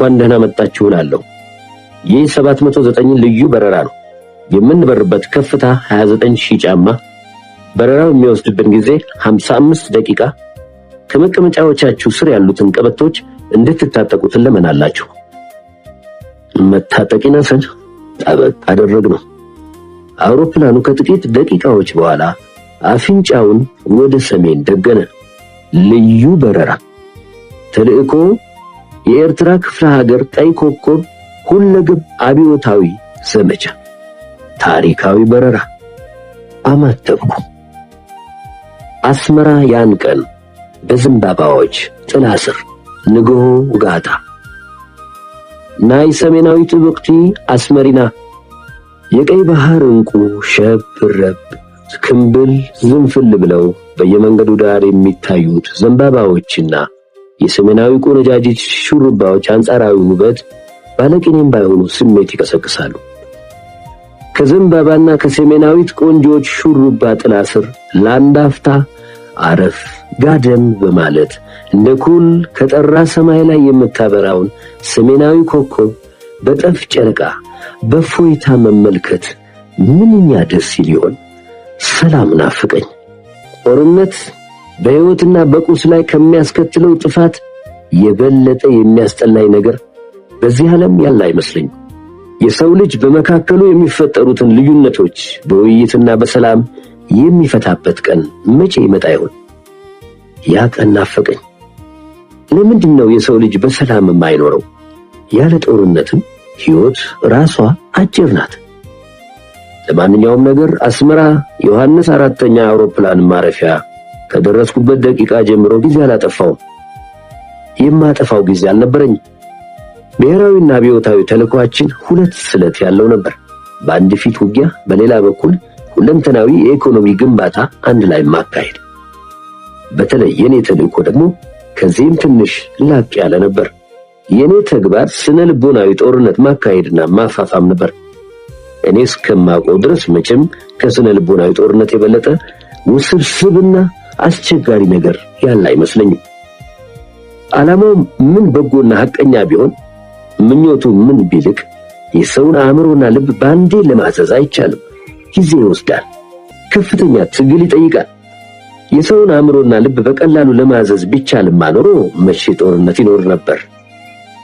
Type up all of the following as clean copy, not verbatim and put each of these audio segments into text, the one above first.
እንኳን ደህና መጣችሁ እላለሁ። ይህ 709 ልዩ በረራ ነው። የምንበርበት ከፍታ 29000 ጫማ፣ በረራው የሚወስድብን ጊዜ 55 ደቂቃ። ከመቀመጫዎቻችሁ ስር ያሉትን ቀበቶች እንድትታጠቁ ትለመናላችሁ። መታጠቂና ሰን ጣበቅ አደረግነው። አውሮፕላኑ ከጥቂት ደቂቃዎች በኋላ አፍንጫውን ወደ ሰሜን ደገነ። ልዩ በረራ። ተልእኮ የኤርትራ ክፍለ ሀገር ቀይ ኮከብ ሁለገብ አብዮታዊ ዘመቻ። ታሪካዊ በረራ። አማተብኩ። አስመራ ያን ቀን በዘንባባዎች ጥላ ስር ንግሆ ውጋታ ናይ ሰሜናዊት ወቅቲ አስመሪና የቀይ ባህር እንቁ ሸብረብ ክንብል ዝንፍል ብለው በየመንገዱ ዳር የሚታዩት ዘንባባዎችና የሰሜናዊ ቆነጃጅት ሹሩባዎች አንጻራዊ ውበት ባለቅኔም ባይሆኑ ስሜት ይቀሰቅሳሉ። ከዘንባባና ከሰሜናዊት ቆንጆች ሹሩባ ጥላ ስር ለአንድ አፍታ አረፍ ጋደም በማለት እንደ ኩል ከጠራ ሰማይ ላይ የምታበራውን ሰሜናዊ ኮከብ በጠፍ ጨረቃ በፎይታ መመልከት ምንኛ ደስ ይል ይሆን? ሰላም ናፍቀኝ። ጦርነት በሕይወትና በቁስ ላይ ከሚያስከትለው ጥፋት የበለጠ የሚያስጠላኝ ነገር በዚህ ዓለም ያለ አይመስለኝም። የሰው ልጅ በመካከሉ የሚፈጠሩትን ልዩነቶች በውይይትና በሰላም የሚፈታበት ቀን መቼ ይመጣ ይሆን? ያ ቀን ናፈቀኝ። ለምንድን ነው የሰው ልጅ በሰላም የማይኖረው? ያለ ጦርነትም ሕይወት ራሷ አጭር ናት። ለማንኛውም ነገር አስመራ ዮሐንስ 4ኛ አውሮፕላን ማረፊያ ከደረስኩበት ደቂቃ ጀምሮ ጊዜ አላጠፋውም። የማጠፋው ጊዜ አልነበረኝም። ብሔራዊና አብዮታዊ ተልዕኮአችን ሁለት ስለት ያለው ነበር። በአንድ ፊት ውጊያ፣ በሌላ በኩል ሁለንተናዊ የኢኮኖሚ ግንባታ አንድ ላይ ማካሄድ። በተለይ የኔ ተልዕኮ ደግሞ ከዚህም ትንሽ ላቅ ያለ ነበር። የኔ ተግባር ስነ ልቦናዊ ጦርነት ማካሄድና ማፋፋም ነበር። እኔ እስከማውቀው ድረስ መቼም ከስነ ልቦናዊ ጦርነት የበለጠ ውስብስብና አስቸጋሪ ነገር ያለ አይመስለኝም። ዓላማው ምን በጎና ሐቀኛ ቢሆን ምኞቱ ምን ቢልቅ የሰውን አእምሮና ልብ ባንዴ ለማዘዝ አይቻልም። ጊዜ ይወስዳል። ከፍተኛ ትግል ይጠይቃል። የሰውን አእምሮና ልብ በቀላሉ ለማዘዝ ቢቻልማ ኖሮ መቼ ጦርነት ይኖር ነበር?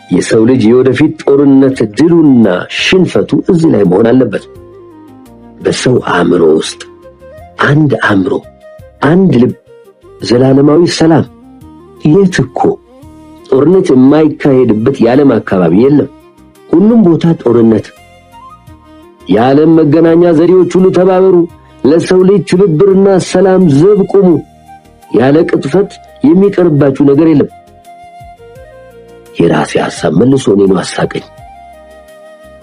የሰው ልጅ የወደፊት ጦርነት ድሉና ሽንፈቱ እዚህ ላይ መሆን አለበት። በሰው አእምሮ ውስጥ አንድ አእምሮ፣ አንድ ልብ፣ ዘላለማዊ ሰላም። የት እኮ ጦርነት የማይካሄድበት የዓለም አካባቢ የለም። ሁሉም ቦታ ጦርነት። የዓለም መገናኛ ዘዴዎች ሁሉ ተባበሩ፣ ለሰው ልጅ ትብብርና ሰላም ዘብ ቁሙ። ያለ ቅጥፈት የሚቀርባችሁ ነገር የለም። የራሴ ሐሳብ መልሶ እኔን አሳቀኝ።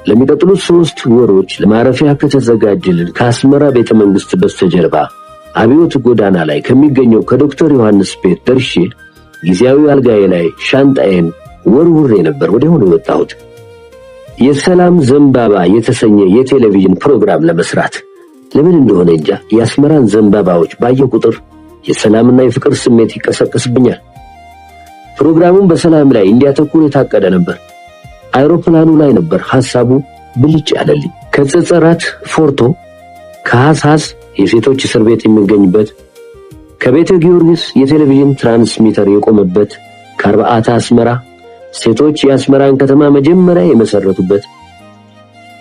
ለሚቀጥሉት 3 ወሮች ለማረፊያ ከተዘጋጀልን ከአስመራ ቤተ መንግሥት በስተጀርባ አብዮት ጎዳና ላይ ከሚገኘው ከዶክተር ዮሐንስ ቤት ደርሼ ጊዜያዊ አልጋዬ ላይ ሻንጣዬን ወርውሬ ነበር ወዲያውኑ የወጣሁት። የሰላም ዘንባባ የተሰኘ የቴሌቪዥን ፕሮግራም ለመስራት ለምን እንደሆነ እንጃ የአስመራን ዘንባባዎች ባየሁ ቁጥር የሰላምና የፍቅር ስሜት ይቀሰቀስብኛል። ፕሮግራሙን በሰላም ላይ እንዲያተኩር የታቀደ ነበር። አይሮፕላኑ ላይ ነበር ሐሳቡ ብልጭ ያለልኝ። ከጸጸራት ፎርቶ፣ ከሐሳስ የሴቶች እስር ቤት የሚገኝበት፣ ከቤተ ጊዮርጊስ የቴሌቪዥን ትራንስሚተር የቆመበት፣ ከአርባዓታ አስመራ ሴቶች የአስመራን ከተማ መጀመሪያ የመሰረቱበት፣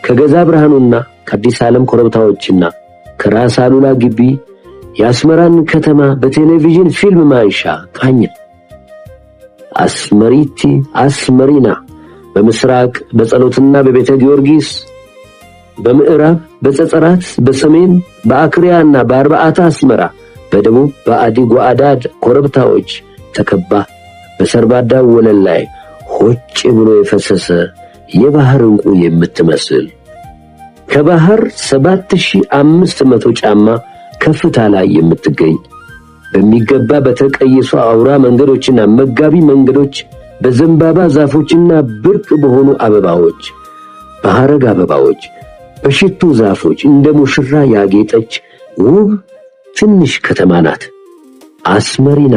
ከገዛ ብርሃኑና ከአዲስ ዓለም ኮረብታዎችና ከራስ አሉላ ግቢ የአስመራን ከተማ በቴሌቪዥን ፊልም ማንሻ ቃኘ። አስመሪቲ አስመሪና በምስራቅ በጸሎትና በቤተ ጊዮርጊስ፣ በምዕራብ በጸጸራት፣ በሰሜን በአክሪያና በአርባዓታ አስመራ፣ በደቡብ በአዲ ጓአዳድ ኮረብታዎች ተከባ በሰርባዳ ወለል ላይ ሆጭ ብሎ የፈሰሰ የባህር እንቁ የምትመስል ከባህር 7500 ጫማ ከፍታ ላይ የምትገኝ በሚገባ በተቀየሱ አውራ መንገዶችና መጋቢ መንገዶች በዘንባባ ዛፎችና ብርቅ በሆኑ አበባዎች፣ በሐረግ አበባዎች፣ በሽቱ ዛፎች እንደ ሙሽራ ያጌጠች ውብ ትንሽ ከተማ ናት አስመሪና።